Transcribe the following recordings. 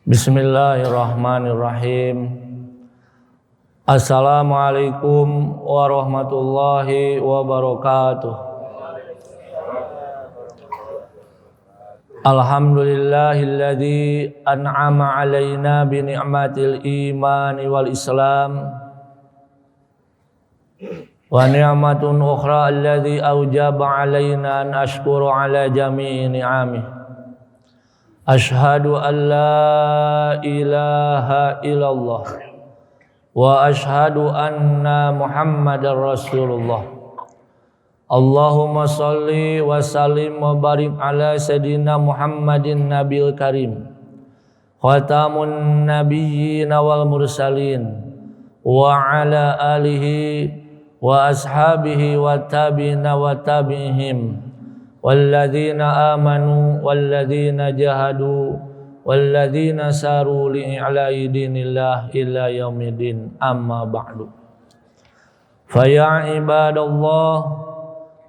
Bismillahirrahmanirrahim. Assalamualaikum warahmatullahi wabarakatuh. Alhamdulillahilladzi an'ama alaina bi ni'matil imani wal islam wa ni'matun ukhra alladzi aujaba alaina an ashkura ala jami'i ni'amih. Ashhadu an la ilaha illallah wa ashhadu anna Muhammadar Rasulullah. Allahumma salli wa sallim wa barik ala sayyidina Muhammadin Nabil Karim, khatamun nabiyyin wal mursalin, wa ala alihi wa ashabihi wa tabi'ina wa tabi'ihim walladzina amanu walladzina jahadu walladzina saru li'i'la'i dinillah ila yaumidin, amma ba'du. Faya ibadallah,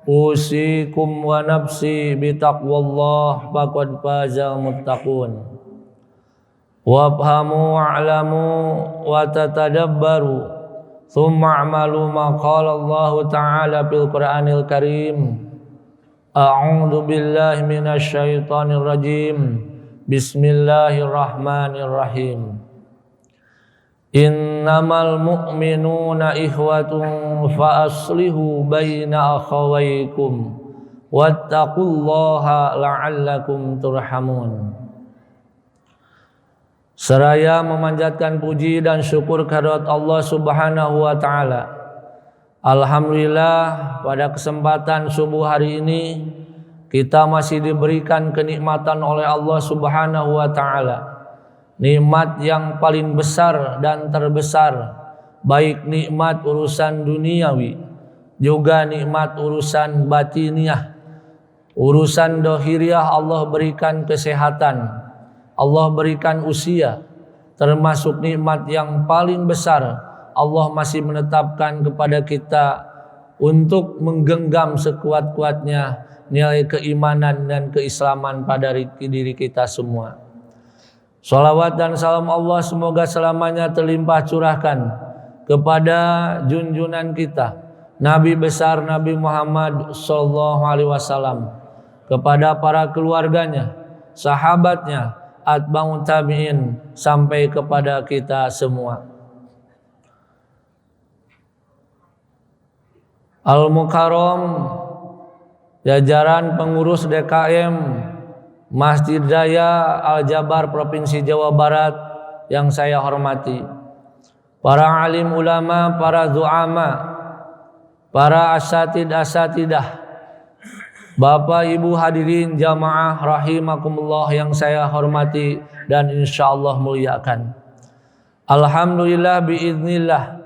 usikum wa nafsi bitaqwallah faqad fazal muttaqun. Wafhamu wa'lamu wa tatadabbaru thumma a'malu ma qala Allah ta'ala fil Qur'anil Karim. A'udzu billahi minasy syaithanir rajim. Bismillahirrahmanirrahim. Innamal mu'minuna ikhwatun fa aslihu baina akhawaykum wattaqullaha la'allakum turhamun. Seraya memanjatkan puji dan syukur kehadirat Allah Subhanahu wa taala, alhamdulillah pada kesempatan subuh hari ini kita masih diberikan kenikmatan oleh Allah Subhanahu wa taala. Nikmat yang paling besar dan terbesar, baik nikmat urusan duniawi juga nikmat urusan batiniah. Urusan dohiriah Allah berikan kesehatan, Allah berikan usia, termasuk nikmat yang paling besar Allah masih menetapkan kepada kita untuk menggenggam sekuat-kuatnya nilai keimanan dan keislaman pada diri kita semua. Shalawat dan salam Allah semoga selamanya terlimpah curahkan kepada junjungan kita Nabi besar Nabi Muhammad sallallahu alaihi wasallam, kepada para keluarganya, sahabatnya, atba'ut tabi'in, sampai kepada kita semua. Al-Mukarram, jajaran pengurus DKM Masjid Raya Al-Jabar Provinsi Jawa Barat yang saya hormati, para alim ulama, para du'ama, para asatidah, Bapak Ibu hadirin jamaah rahimakumullah yang saya hormati dan insyaallah muliakan. Alhamdulillah biiznillah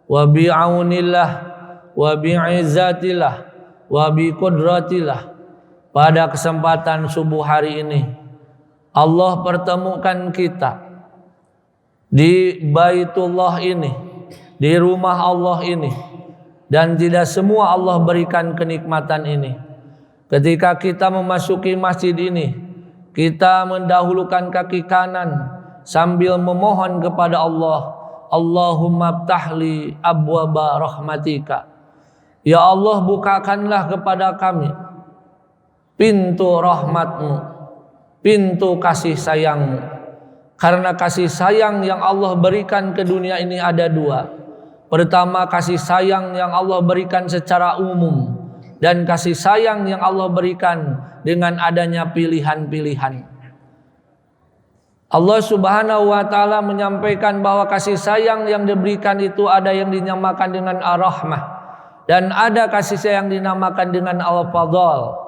wa bi'aunillah wa bi'izzatillah wa biqudratillah, pada kesempatan subuh hari ini Allah pertemukan kita di Baitullah ini, di rumah Allah ini, dan tidak semua Allah berikan kenikmatan ini. Ketika kita memasuki masjid ini, kita mendahulukan kaki kanan sambil memohon kepada Allah, Allahumma ftahli abwaba rahmatika. Ya Allah, bukakanlah kepada kami pintu rahmatmu, pintu kasih sayangmu. Karena kasih sayang yang Allah berikan ke dunia ini ada dua. Pertama, kasih sayang yang Allah berikan secara umum, dan kasih sayang yang Allah berikan dengan adanya pilihan-pilihan. Allah Subhanahu wa taala menyampaikan bahwa kasih sayang yang diberikan itu ada yang dinamakan dengan ar-rahmah, dan ada kasih sayang dinamakan dengan al-fadl.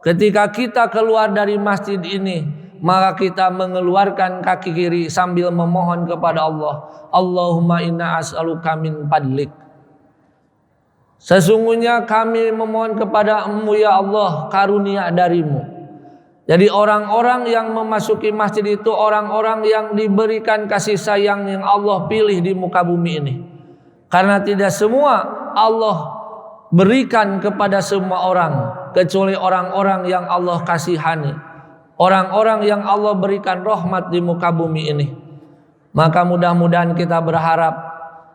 Ketika kita keluar dari masjid ini, maka kita mengeluarkan kaki kiri sambil memohon kepada Allah, Allahumma inna as'aluka min fadlik. Sesungguhnya kami memohon kepada-Mu ya Allah karunia darimu. Jadi orang-orang yang memasuki masjid itu orang-orang yang diberikan kasih sayang yang Allah pilih di muka bumi ini. Karena tidak semua Allah berikan kepada semua orang, kecuali orang-orang yang Allah kasihani, orang-orang yang Allah berikan rahmat di muka bumi ini. Maka mudah-mudahan kita berharap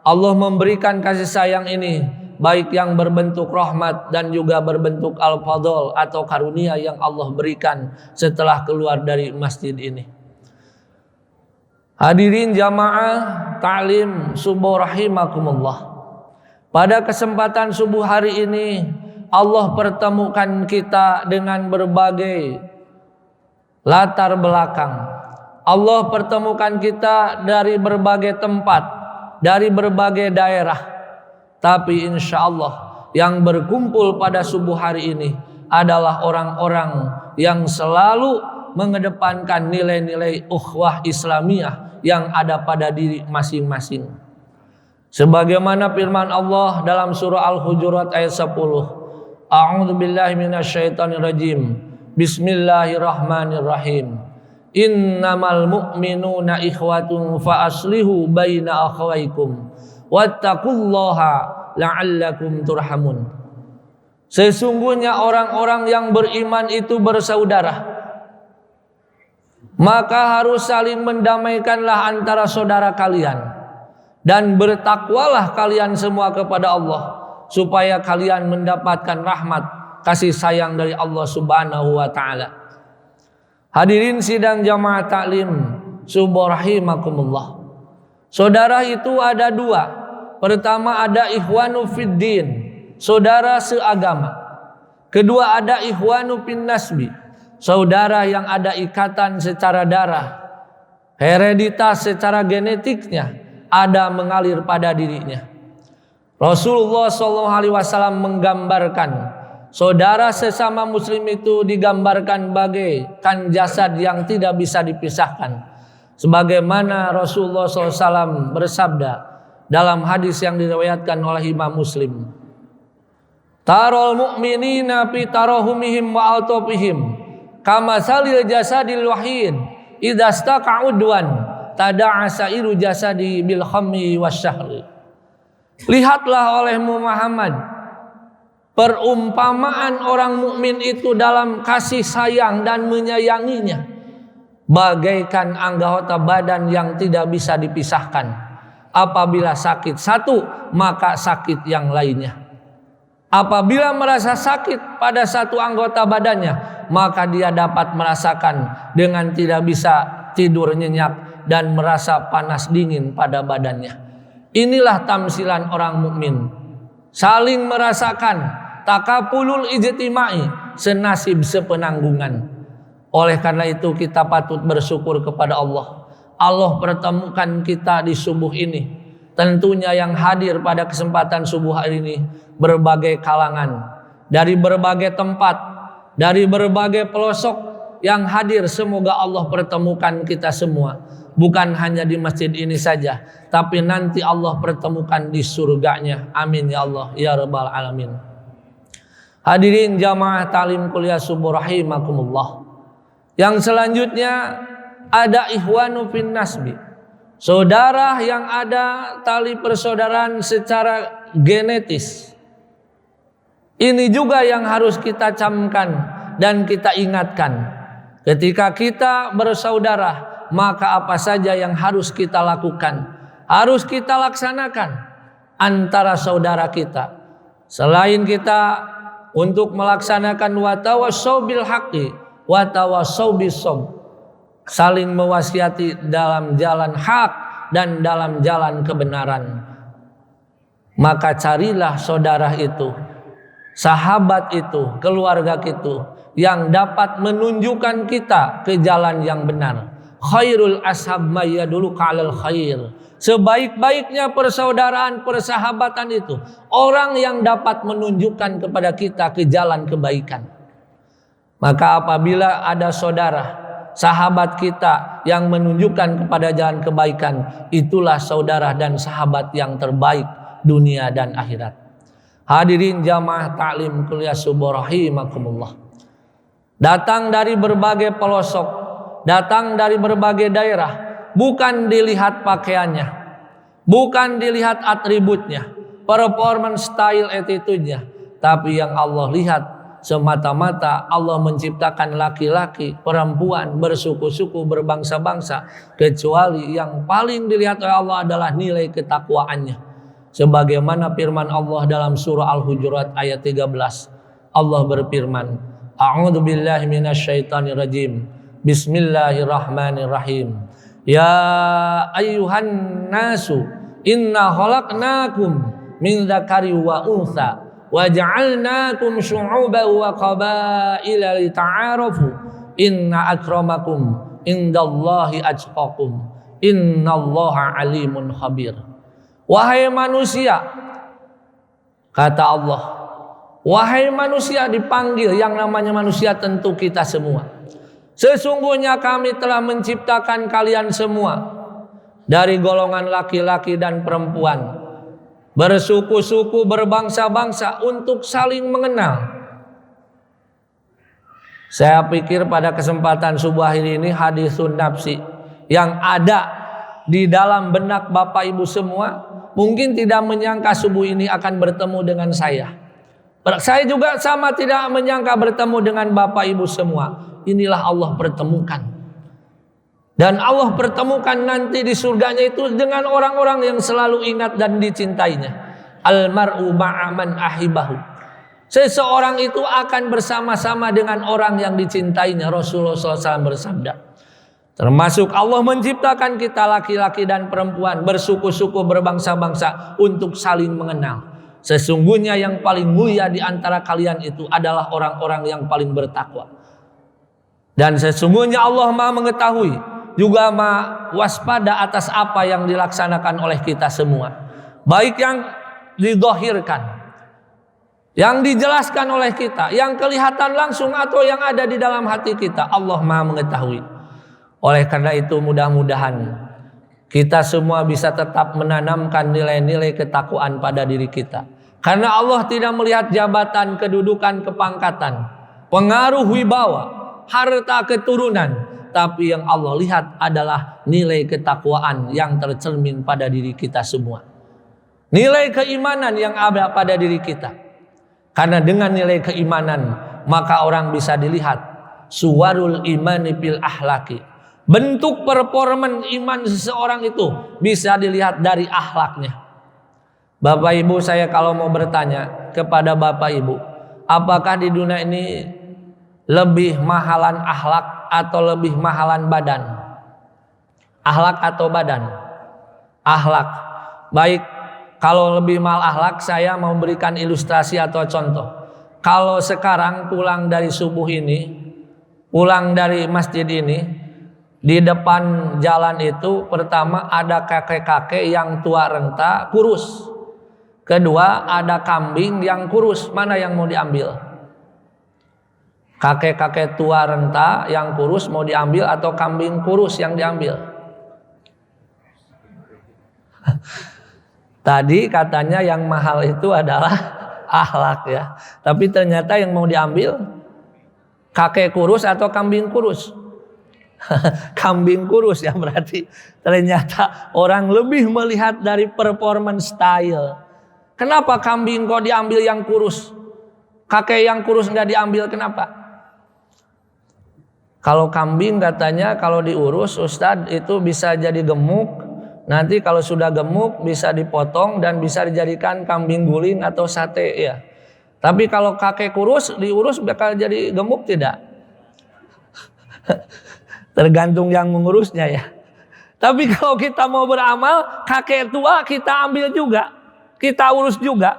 Allah memberikan kasih sayang ini, baik yang berbentuk rahmat dan juga berbentuk al-fadl atau karunia yang Allah berikan setelah keluar dari masjid ini. Hadirin jamaah ta'lim subuh rahimakumullah. Pada kesempatan subuh hari ini Allah pertemukan kita dengan berbagai latar belakang. Allah pertemukan kita dari berbagai tempat, dari berbagai daerah. Tapi insya Allah yang berkumpul pada subuh hari ini adalah orang-orang yang selalu mengedepankan nilai-nilai ukhuwah Islamiyah yang ada pada diri masing-masing. Sebagaimana firman Allah dalam surah Al-Hujurat ayat 10. A'udzu billahi minasyaitonir rajim. Bismillahirrahmanirrahim. Innamal mu'minuna ikhwatun fa aslihu baina akhawaykum wattaqullaha la'allakum turhamun. Sesungguhnya orang-orang yang beriman itu bersaudara, maka harus saling mendamaikanlah antara saudara kalian, dan bertakwalah kalian semua kepada Allah, supaya kalian mendapatkan rahmat kasih sayang dari Allah Subhanahu wa taala. Hadirin sidang jamaah taklim subuh rahimakumullah. Saudara itu ada dua. Pertama ada ikhwanu fiddin, saudara seagama. Kedua ada ikhwanu fin nasbi, saudara yang ada ikatan secara darah, hereditas secara genetiknya ada mengalir pada dirinya. Rasulullah SAW menggambarkan saudara sesama muslim itu digambarkan bagaikan jasad yang tidak bisa dipisahkan. Sebagaimana Rasulullah SAW bersabda dalam hadis yang diriwayatkan oleh Imam Muslim. Tarol mu'minina fi tarahumihim wa altofihim kama salil jasadil wahid idastaka udwan tada'a sairu jasadi bil khammi wasyahri. Lihatlah olehmu Muhammad perumpamaan orang mukmin itu dalam kasih sayang dan menyayanginya bagaikan anggota badan yang tidak bisa dipisahkan. Apabila sakit satu, maka sakit yang lainnya. Apabila merasa sakit pada satu anggota badannya, maka dia dapat merasakan dengan tidak bisa tidur nyenyak dan merasa panas dingin pada badannya. Inilah tamsilan orang mukmin, saling merasakan takapulul ijtimai, senasib sepenanggungan. Oleh karena itu kita patut bersyukur kepada Allah. Allah pertemukan kita di subuh ini. Tentunya yang hadir pada kesempatan subuh hari ini berbagai kalangan, dari berbagai tempat, dari berbagai pelosok yang hadir. Semoga Allah pertemukan kita semua, bukan hanya di masjid ini saja, tapi nanti Allah pertemukan di surganya. Amin ya Allah ya rabbal alamin. Hadirin jamaah talim kuliah subuh rahimakumullah. Yang selanjutnya ada ikhwanu fin nasbi, saudara yang ada tali persaudaraan secara genetis. Ini juga yang harus kita camkan dan kita ingatkan. Ketika kita bersaudara, maka apa saja yang harus kita lakukan, harus kita laksanakan antara saudara kita. Selain kita untuk melaksanakan watawassaw bil haqqi watawassaw bis sabr, saling mewasiati dalam jalan hak dan dalam jalan kebenaran. Maka carilah saudara itu, sahabat itu, keluarga itu yang dapat menunjukkan kita ke jalan yang benar. Khairul ashab may yadulluka 'alal khair. Sebaik-baiknya persaudaraan, persahabatan itu orang yang dapat menunjukkan kepada kita ke jalan kebaikan. Maka apabila ada saudara, sahabat kita yang menunjukkan kepada jalan kebaikan, itulah saudara dan sahabat yang terbaik dunia dan akhirat. Hadirin jamaah taklim kuliah subuh rahimakumullah. Datang dari berbagai pelosok, datang dari berbagai daerah, bukan dilihat pakaiannya, bukan dilihat atributnya, performance style attitude-nya, tapi yang Allah lihat semata-mata Allah menciptakan laki-laki, perempuan, bersuku-suku, berbangsa-bangsa, kecuali yang paling dilihat oleh Allah adalah nilai ketakwaannya. Sebagaimana firman Allah dalam surah Al-Hujurat ayat 13. Allah berfirman, A'udzu billahi minasyaitonir rajim. Bismillahirrahmanirrahim. Ya ayyuhan nasu inna khalaqnakum min dzakari wa untha wa ja'alnakum syu'uban wa qabaila lita'arafu inna akramakum indallahi atqakum innallaha alimun khabir. Wahai manusia, kata Allah, wahai manusia, dipanggil yang namanya manusia tentu kita semua. Sesungguhnya kami telah menciptakan kalian semua dari golongan laki-laki dan perempuan, bersuku-suku, berbangsa-bangsa untuk saling mengenal. Saya pikir pada kesempatan subuh hari ini hadisun nafsi yang ada di dalam benak Bapak Ibu semua mungkin tidak menyangka subuh ini akan bertemu dengan saya. Saya juga sama tidak menyangka bertemu dengan Bapak Ibu semua. Inilah Allah pertemukan. Dan Allah pertemukan nanti di surganya itu dengan orang-orang yang selalu ingat dan dicintainya. Almar'u ma'aman ahibahu. Seseorang itu akan bersama-sama dengan orang yang dicintainya. Rasulullah SAW bersabda. Termasuk Allah menciptakan kita laki-laki dan perempuan, bersuku-suku, berbangsa-bangsa untuk saling mengenal. Sesungguhnya yang paling mulia di antara kalian itu adalah orang-orang yang paling bertakwa. Dan sesungguhnya Allah Maha mengetahui, juga Maha waspada atas apa yang dilaksanakan oleh kita semua. Baik yang didhahirkan, yang dijelaskan oleh kita, yang kelihatan langsung atau yang ada di dalam hati kita, Allah Maha mengetahui. Oleh karena itu mudah-mudahan kita semua bisa tetap menanamkan nilai-nilai ketakwaan pada diri kita. Karena Allah tidak melihat jabatan, kedudukan, kepangkatan, pengaruh wibawa, harta keturunan, tapi yang Allah lihat adalah nilai ketakwaan yang tercermin pada diri kita semua. Nilai keimanan yang ada pada diri kita. Karena dengan nilai keimanan maka orang bisa dilihat suwarul imani bil ahlaki. Bentuk performan iman seseorang itu bisa dilihat dari akhlaknya. Bapak Ibu, saya kalau mau bertanya kepada Bapak Ibu, apakah di dunia ini lebih mahalan akhlak atau lebih mahalan badan? Akhlak atau badan? Akhlak. Baik, kalau lebih mahal akhlak, saya mau berikan ilustrasi atau contoh. Kalau sekarang pulang dari subuh ini, pulang dari masjid ini, di depan jalan itu pertama ada kakek-kakek yang tua renta kurus. Kedua ada kambing yang kurus. Mana yang mau diambil? Kakek-kakek tua renta yang kurus mau diambil atau kambing kurus yang diambil? Tadi katanya yang mahal itu adalah akhlak ya. Tapi ternyata yang mau diambil kakek kurus atau kambing kurus? Kambing kurus ya, berarti ternyata orang lebih melihat dari performance style. Kenapa kambing kok diambil yang kurus? Kakek yang kurus nggak diambil, kenapa? Kalau kambing katanya kalau diurus Ustadz itu bisa jadi gemuk. Nanti kalau sudah gemuk bisa dipotong dan bisa dijadikan kambing guling atau sate ya. Tapi kalau kakek kurus diurus bakal jadi gemuk tidak? Tergantung yang mengurusnya ya. Tapi kalau kita mau beramal, kakek tua kita ambil juga. Kita urus juga.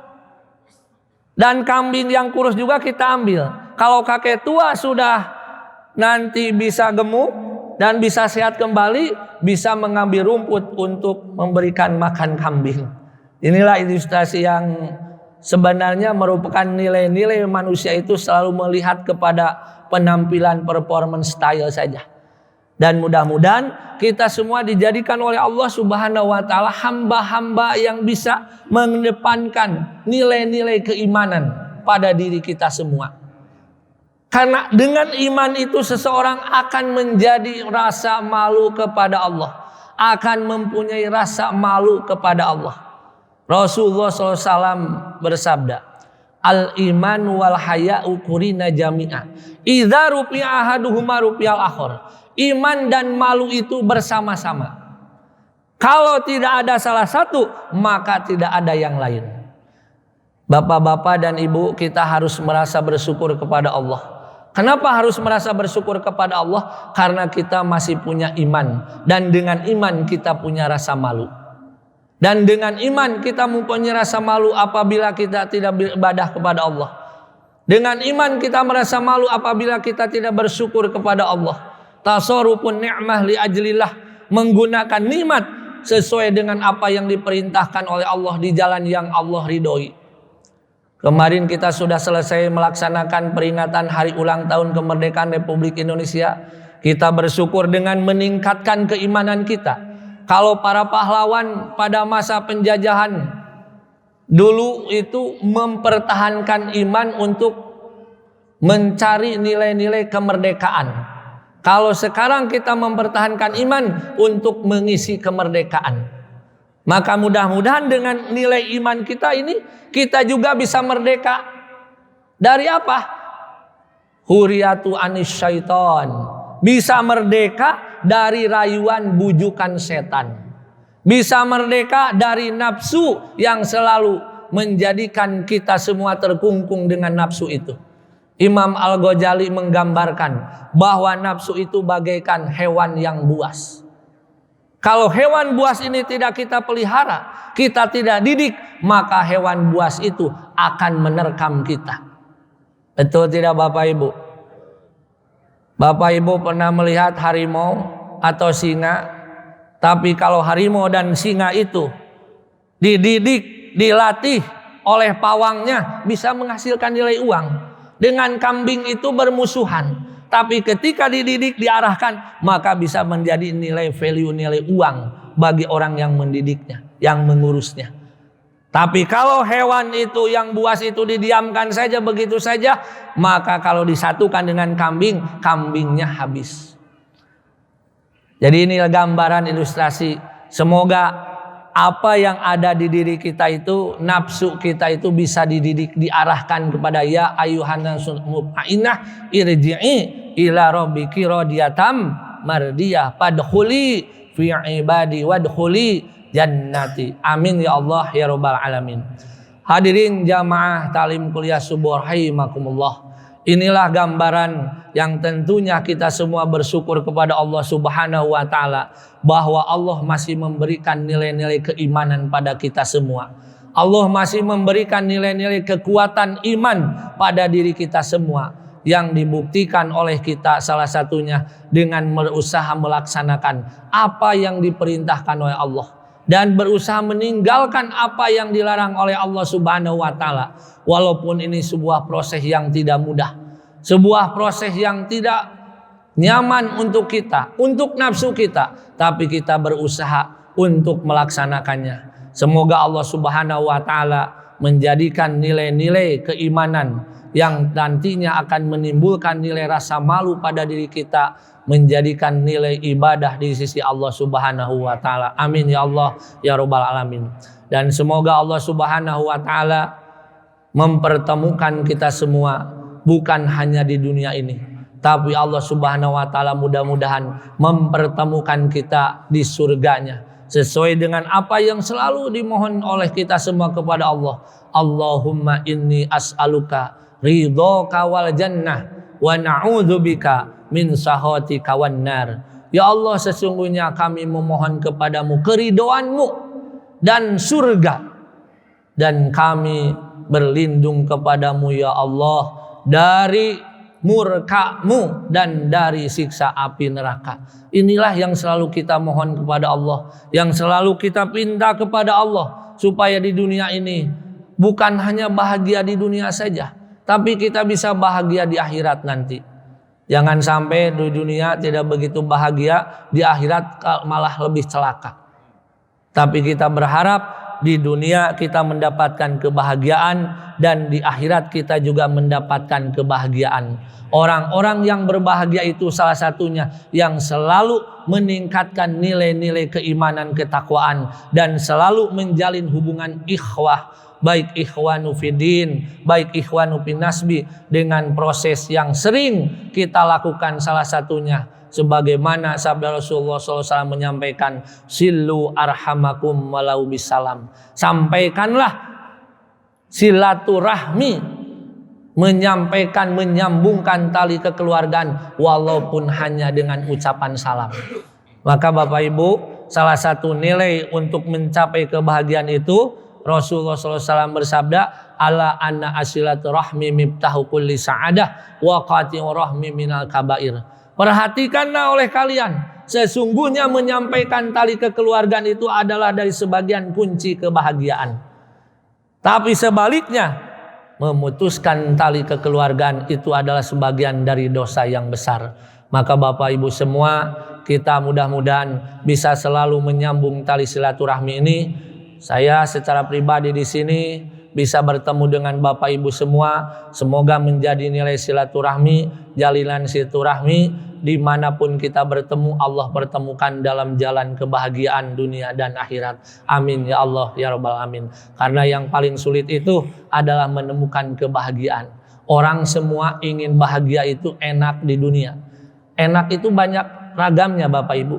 Dan kambing yang kurus juga kita ambil. Kalau kakek tua sudah nanti bisa gemuk dan bisa sehat kembali, bisa mengambil rumput untuk memberikan makan kambing. Inilah ilustrasi yang sebenarnya merupakan nilai-nilai manusia itu selalu melihat kepada penampilan performance style saja. Dan mudah-mudahan kita semua dijadikan oleh Allah Subhanahu wa taala hamba-hamba yang bisa mengedepankan nilai-nilai keimanan pada diri kita semua. Karena dengan iman itu seseorang akan menjadi rasa malu kepada Allah, akan mempunyai rasa malu kepada Allah. Rasulullah SAW bersabda, Al iman wal haya'u qurina jami'a. Idza rufi'a ahaduhuma rufiyal akhar. Iman dan malu itu bersama-sama. Kalau tidak ada salah satu, maka tidak ada yang lain. Bapak-bapak dan ibu, kita harus merasa bersyukur kepada Allah. Kenapa harus merasa bersyukur kepada Allah? Karena kita masih punya iman. Dan dengan iman kita punya rasa malu. Dan dengan iman kita mempunyai rasa malu apabila kita tidak beribadah kepada Allah. Dengan iman kita merasa malu apabila kita tidak bersyukur kepada Allah. Tasarrufun ni'mah li ajlillah, menggunakan nikmat sesuai dengan apa yang diperintahkan oleh Allah di jalan yang Allah ridhoi. Kemarin kita sudah selesai melaksanakan peringatan hari ulang tahun kemerdekaan Republik Indonesia. Kita bersyukur dengan meningkatkan keimanan kita. Kalau para pahlawan pada masa penjajahan dulu itu mempertahankan iman untuk mencari nilai-nilai kemerdekaan. Kalau sekarang kita mempertahankan iman untuk mengisi kemerdekaan. Maka mudah-mudahan dengan nilai iman kita ini kita juga bisa merdeka. Dari apa? Huriyatu anis syaitan. Bisa merdeka dari rayuan bujukan setan. Bisa merdeka dari nafsu yang selalu menjadikan kita semua terkungkung dengan nafsu itu. Imam Al-Ghazali menggambarkan bahwa nafsu itu bagaikan hewan yang buas. Kalau hewan buas ini tidak kita pelihara, kita tidak didik, maka hewan buas itu akan menerkam kita. Betul tidak Bapak Ibu? Bapak Ibu pernah melihat harimau atau singa? Tapi kalau harimau dan singa itu dididik, dilatih oleh pawangnya, bisa menghasilkan nilai uang. Dengan kambing itu bermusuhan, tapi ketika dididik, diarahkan, maka bisa menjadi nilai value, nilai uang bagi orang yang mendidiknya, yang mengurusnya. Tapi kalau hewan itu yang buas itu didiamkan saja begitu saja, maka kalau disatukan dengan kambing, kambingnya habis. Jadi ini gambaran ilustrasi. Semoga apa yang ada di diri kita itu, nafsu kita itu bisa dididik, diarahkan kepada ya ayuhan nafsul mutmainnah irji'i ila rabbiki radiyatam mardiyah fadkhuli fi ibadi wadkhuli jannati. Amin ya Allah ya rabbal alamin. Hadirin jamaah talim kuliah subuh rahimakumullah. Inilah gambaran yang tentunya kita semua bersyukur kepada Allah Subhanahu wa taala bahwa Allah masih memberikan nilai-nilai keimanan pada kita semua. Allah masih memberikan nilai-nilai kekuatan iman pada diri kita semua yang dibuktikan oleh kita salah satunya dengan berusaha melaksanakan apa yang diperintahkan oleh Allah dan berusaha meninggalkan apa yang dilarang oleh Allah Subhanahu wa taala. Walaupun ini sebuah proses yang tidak mudah, sebuah proses yang tidak nyaman untuk kita, untuk nafsu kita, tapi kita berusaha untuk melaksanakannya. Semoga Allah Subhanahu wa taala menjadikan nilai-nilai keimanan yang nantinya akan menimbulkan nilai rasa malu pada diri kita, menjadikan nilai ibadah di sisi Allah Subhanahu wa taala. Amin ya Allah ya rabbal alamin. Dan semoga Allah Subhanahu wa taala mempertemukan kita semua bukan hanya di dunia ini, tapi Allah Subhanahu wa taala mudah-mudahan mempertemukan kita di surganya sesuai dengan apa yang selalu dimohon oleh kita semua kepada Allah. Allahumma inni as'aluka ridhaka wal jannah wa na'udzubika min sakhatika wan nar. Ya Allah, sesungguhnya kami memohon kepadamu keridhoanmu dan surga, dan kami berlindung kepadamu ya Allah dari murka-Mu dan dari siksa api neraka. Inilah yang selalu kita mohon kepada Allah, yang selalu kita pinta kepada Allah, supaya di dunia ini bukan hanya bahagia di dunia saja, tapi kita bisa bahagia di akhirat nanti. Jangan sampai di dunia tidak begitu bahagia, di akhirat malah lebih celaka. Tapi kita berharap di dunia kita mendapatkan kebahagiaan dan di akhirat kita juga mendapatkan kebahagiaan. Orang-orang yang berbahagia itu salah satunya yang selalu meningkatkan nilai-nilai keimanan, ketakwaan, dan selalu menjalin hubungan ikhwah, baik ikhwanu fiddin, baik ikhwanu finasbi, dengan proses yang sering kita lakukan, salah satunya sebagaimana sabda Rasulullah SAW menyampaikan, silu arhamakum walau bisalam, sampaikanlah silaturahmi, menyampaikan, menyambungkan tali kekeluargaan walaupun hanya dengan ucapan salam. Maka Bapak Ibu, salah satu nilai untuk mencapai kebahagiaan itu, Rasulullah SAW bersabda, ala anna asilaturahmi miftahu kulli sa'adah wa qati'ur rahmi minal kabair. Perhatikanlah oleh kalian, sesungguhnya menyampaikan tali kekeluargaan itu adalah dari sebagian kunci kebahagiaan. Tapi sebaliknya, memutuskan tali kekeluargaan itu adalah sebagian dari dosa yang besar. Maka Bapak Ibu semua, kita mudah-mudahan bisa selalu menyambung tali silaturahmi ini. Saya secara pribadi di sini bisa bertemu dengan Bapak Ibu semua, semoga menjadi nilai silaturahmi, jalinan silaturahmi. Dimanapun kita bertemu, Allah pertemukan dalam jalan kebahagiaan dunia dan akhirat. Amin ya Allah ya Rabbal Alamin. Karena yang paling sulit itu adalah menemukan kebahagiaan. Orang semua ingin bahagia itu enak di dunia. Enak itu banyak ragamnya Bapak Ibu.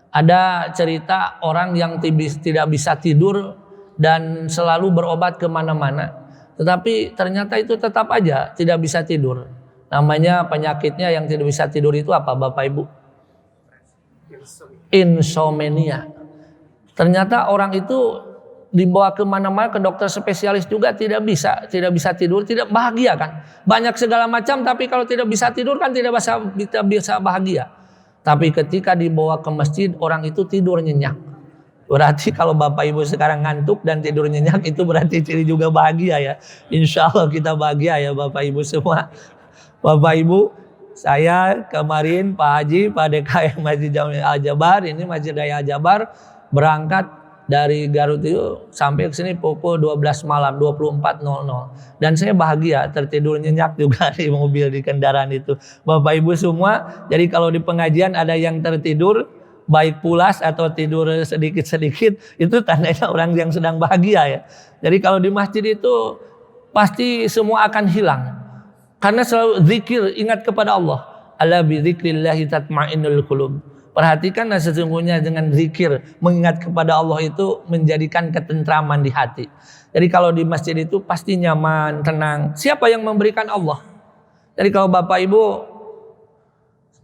Ada cerita orang yang tidak bisa tidur dan selalu berobat kemana-mana, tetapi ternyata itu tetap aja tidak bisa tidur. Namanya penyakitnya yang tidak bisa tidur itu apa Bapak Ibu? Insomnia. Ternyata orang itu dibawa kemana-mana ke dokter spesialis juga tidak bisa tidur, tidak bahagia kan? Banyak segala macam, tapi kalau tidak bisa tidur kan tidak bisa bahagia. Tapi ketika dibawa ke masjid, orang itu tidur nyenyak. Berarti kalau Bapak Ibu sekarang ngantuk dan tidur nyenyak, itu berarti ciri juga bahagia ya. Insya Allah kita bahagia ya Bapak Ibu semua. Bapak Ibu, saya kemarin Pak Haji, Pak DKM Masjid Jami Al-Jabar, ini Masjid Raya Al-Jabar, berangkat dari Garut itu sampai ke sini pukul 12 malam 24.00. Dan saya bahagia, tertidur nyenyak juga di mobil, di kendaraan itu. Bapak Ibu semua, jadi kalau di pengajian ada yang tertidur, baik pulas atau tidur sedikit-sedikit, itu tandanya orang yang sedang bahagia ya. Jadi kalau di masjid itu pasti semua akan hilang. Karena selalu zikir, ingat kepada Allah. Ala bi dzikrillahi tatma'innul qulub. Perhatikanlah sesungguhnya dengan zikir, mengingat kepada Allah itu menjadikan ketentraman di hati. Jadi kalau di masjid itu pasti nyaman, tenang. Siapa yang memberikan? Allah. Jadi kalau Bapak Ibu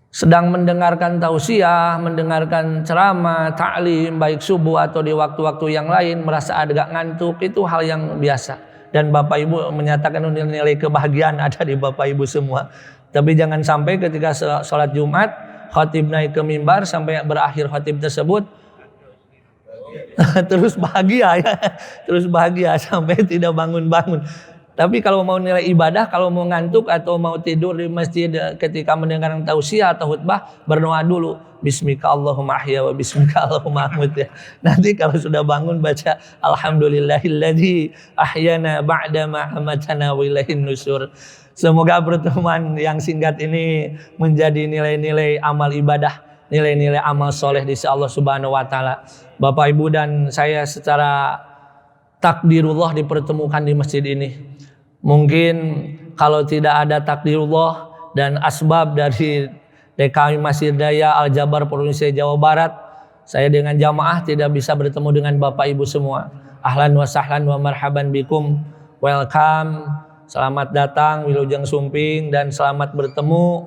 sedang mendengarkan tausiah, mendengarkan ceramah, ta'lim, baik subuh atau di waktu-waktu yang lain, merasa agak ngantuk, itu hal yang biasa. Dan Bapak Ibu menyatakan nilai kebahagiaan ada di Bapak Ibu semua. Tapi jangan sampai ketika sholat Jumat, khatib naik ke mimbar sampai berakhir khatib tersebut terus bahagia ya, terus bahagia sampai tidak bangun-bangun. Tapi kalau mau nilai ibadah, kalau mau ngantuk atau mau tidur di masjid ketika mendengarkan tausiah atau khutbah, berdoa dulu. Bismika Allahumma ahya wa bismika Allahumma amut ya. Nanti kalau sudah bangun baca alhamdulillahilladzi ahyana ba'da ma amatana wa ilaihin nusur. Semoga pertemuan yang singkat ini menjadi nilai-nilai amal ibadah, nilai-nilai amal soleh di sisi Allah Subhanahu wa taala. Bapak Ibu dan saya secara takdirullah dipertemukan di masjid ini. Mungkin kalau tidak ada takdirullah dan asbab dari DKM Masjid Raya Al-Jabar Provinsi Jawa Barat, saya dengan jamaah tidak bisa bertemu dengan Bapak Ibu semua. Ahlan wa sahlan wa marhaban bikum. Welcome. Selamat datang Wilujeng Sumping dan selamat bertemu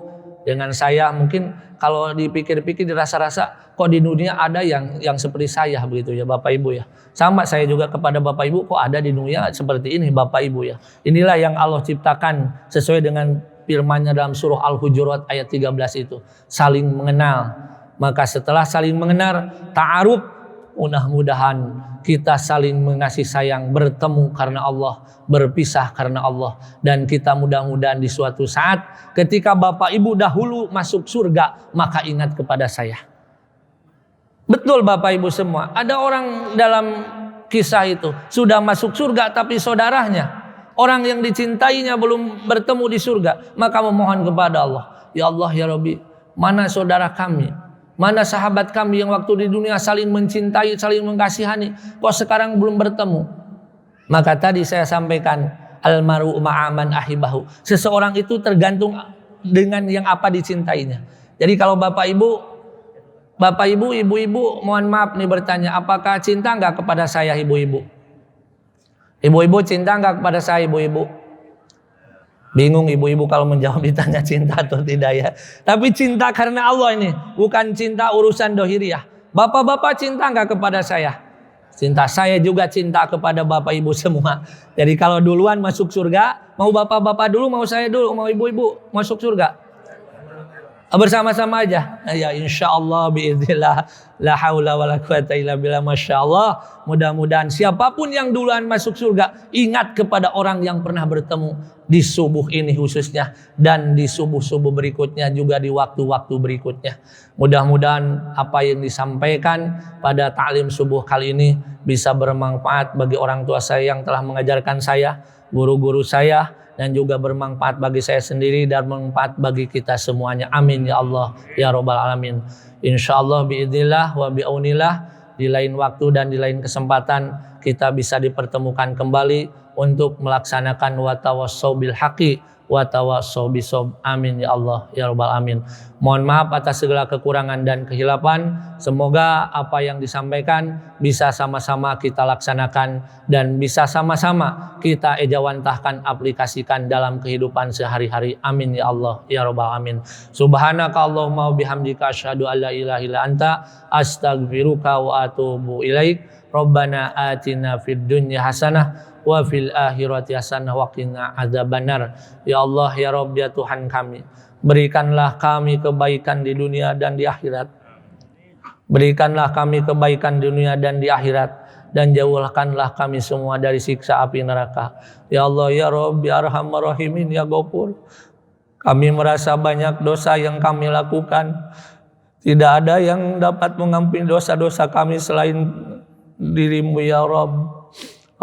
dengan saya. Mungkin kalau dipikir-pikir dirasa-rasa kok di dunia ada yang seperti saya begitu ya Bapak Ibu ya. Sama saya juga kepada Bapak Ibu, kok ada di dunia seperti ini Bapak Ibu ya. Inilah yang Allah ciptakan sesuai dengan firman-Nya dalam surah Al-Hujurat ayat 13 itu. Saling mengenal. Maka setelah saling mengenal, ta'aruf, mudah-mudahan kita saling mengasih sayang, bertemu karena Allah, berpisah karena Allah. Dan kita mudah-mudahan di suatu saat ketika Bapak Ibu dahulu masuk surga, maka ingat kepada saya. Betul Bapak Ibu semua, ada orang dalam kisah itu sudah masuk surga tapi saudaranya, orang yang dicintainya belum bertemu di surga, maka memohon kepada Allah, ya Allah ya Rabbi, mana saudara kami, mana sahabat kami yang waktu di dunia saling mencintai, saling mengkasihani, kok sekarang belum bertemu. Maka tadi saya sampaikan almaru ma'aman ahibahu. Seseorang itu tergantung dengan yang apa dicintainya. Jadi kalau Bapak Ibu, ibu-ibu, mohon maaf nih bertanya, apakah cinta enggak kepada saya ibu-ibu? Ibu-ibu cinta enggak kepada saya ibu-ibu? Bingung ibu-ibu kalau menjawab ditanya cinta atau tidak ya. Tapi cinta karena Allah ini, bukan cinta urusan dohiriyah. Bapak-bapak cinta enggak kepada saya? Cinta, saya juga cinta kepada Bapak Ibu semua. Jadi kalau duluan masuk surga, mau bapak-bapak dulu, mau saya dulu, mau ibu-ibu masuk surga? Bersama-sama aja. Ya insyaallah biiznillah, la haula wala quwata illa billah, masyaallah. Mudah-mudahan siapapun yang duluan masuk surga ingat kepada orang yang pernah bertemu di subuh ini khususnya, dan di subuh-subuh berikutnya, juga di waktu-waktu berikutnya. Mudah-mudahan apa yang disampaikan pada ta'lim subuh kali ini bisa bermanfaat bagi orang tua saya yang telah mengajarkan saya, guru-guru saya, dan juga bermanfaat bagi saya sendiri dan bermanfaat bagi kita semuanya. Amin ya Allah ya Rabbal Alamin. Insyaallah biidznillah wa biaunillah, di lain waktu dan di lain kesempatan kita bisa dipertemukan kembali untuk melaksanakan wa tawassau bil haqi wa tawassau bisob. Amin ya Allah ya Rabbal Alamin. Mohon maaf atas segala kekurangan dan kehilapan. Semoga apa yang disampaikan bisa sama-sama kita laksanakan dan bisa sama-sama kita ejawantahkan, aplikasikan dalam kehidupan sehari-hari. Amin ya Allah ya Rabbal Alamin. Subhanaka Allahumma bihamdika asyhadu an la ilaha illa anta astaghfiruka wa atubu ilaik. Rabbana atina fid dunya hasanah wa fil akhirati hasanah wa qina adzabannar. Ya Allah ya Rabb ya Tuhan kami, berikanlah kami kebaikan di dunia dan di akhirat. Berikanlah kami kebaikan di dunia dan di akhirat, dan jauhkanlah kami semua dari siksa api neraka. Ya Allah ya Rabb ya Arhamar Rahimin ya Ghafur. Kami merasa banyak dosa yang kami lakukan. Tidak ada yang dapat mengampuni dosa-dosa kami selain dirimu ya Rabb.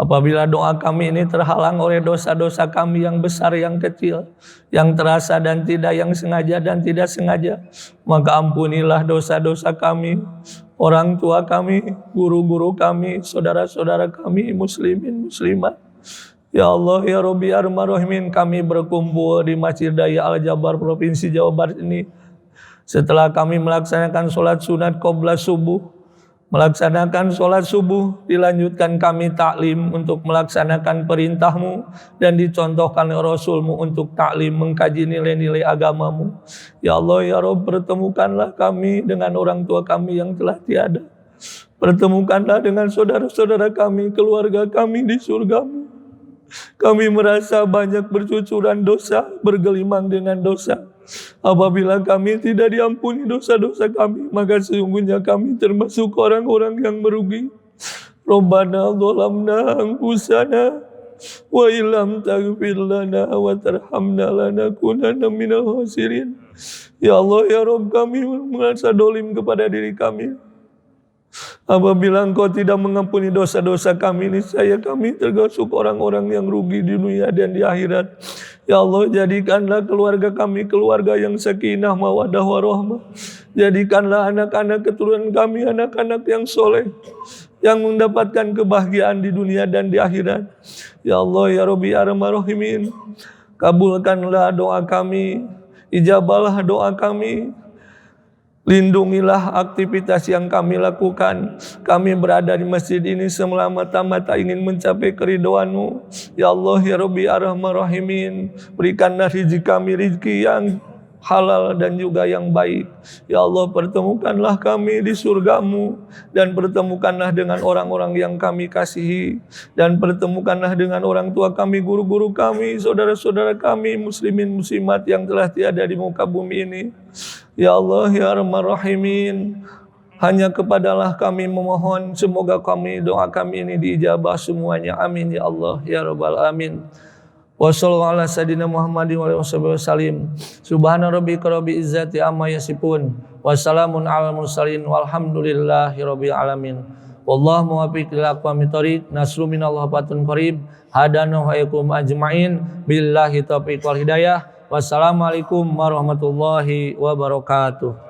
Apabila doa kami ini terhalang oleh dosa-dosa kami yang besar, yang kecil, yang terasa dan tidak, yang sengaja dan tidak sengaja, maka ampunilah dosa-dosa kami, orang tua kami, guru-guru kami, saudara-saudara kami, muslimin, muslimat. Ya Allah ya Rabbi Arhamar Rahimin, kami berkumpul di Masjid Daya Al-Jabar Provinsi Jawa Barat ini setelah kami melaksanakan sholat sunat qobla subuh. Melaksanakan sholat subuh, dilanjutkan kami taklim untuk melaksanakan perintahmu, dan dicontohkan oleh Rasulmu untuk taklim mengkaji nilai-nilai agamamu. Ya Allah ya Rabb, pertemukanlah kami dengan orang tua kami yang telah tiada. Pertemukanlah dengan saudara-saudara kami, keluarga kami di surgamu. Kami merasa banyak bercucuran dosa, bergelimang dengan dosa. Apabila kami tidak diampuni dosa-dosa kami, maka sesungguhnya kami termasuk orang-orang yang merugi. Rabbana zalamna anfusana wa illam taghfir lana wa tarhamna lanakunanna minal khasirin. Ya Allah ya Rabb, kami merasa dolim kepada diri kami. Apabila Engkau tidak mengampuni dosa-dosa kami, niscaya kami termasuk orang-orang yang rugi di dunia dan di akhirat. Ya Allah, jadikanlah keluarga kami keluarga yang sakinah mawaddah warahmah. Jadikanlah anak-anak keturunan kami anak-anak yang soleh, yang mendapatkan kebahagiaan di dunia dan di akhirat. Ya Allah ya Rabbi Arhamar Rahimin, kabulkanlah doa kami, ijabalah doa kami. Lindungilah aktivitas yang kami lakukan. Kami berada di masjid ini semata-mata ingin mencapai keridhaan-Mu. Ya Allah ya Rabbi Arhamar Rahimin, berikanlah rezeki kami rezeki yang halal dan juga yang baik. Ya Allah, pertemukanlah kami di surga-Mu, dan pertemukanlah dengan orang-orang yang kami kasihi, dan pertemukanlah dengan orang tua kami, guru-guru kami, saudara-saudara kami, muslimin muslimat yang telah tiada di muka bumi ini. Ya Allah ya Arhamar Rahimin, hanya kepadalah kami memohon, semoga doa kami ini diijabah semuanya. Amin ya Allah ya Rabbal Alamin. Wassallallahu ala sayyidina Muhammadin wa alihi wasallam. Subhana rabbika rabbil izzati amma yasifun. Wassalamun alal mursalin walhamdulillahi rabbil alamin. Wallahu muwaffiq ila aqwamit thoriq. Nasru minallah fatun qarib. Hadana wa iyyakum ajmain. Billahi taufiq wal hidayah. Wassalamualaikum warahmatullahi wabarakatuh.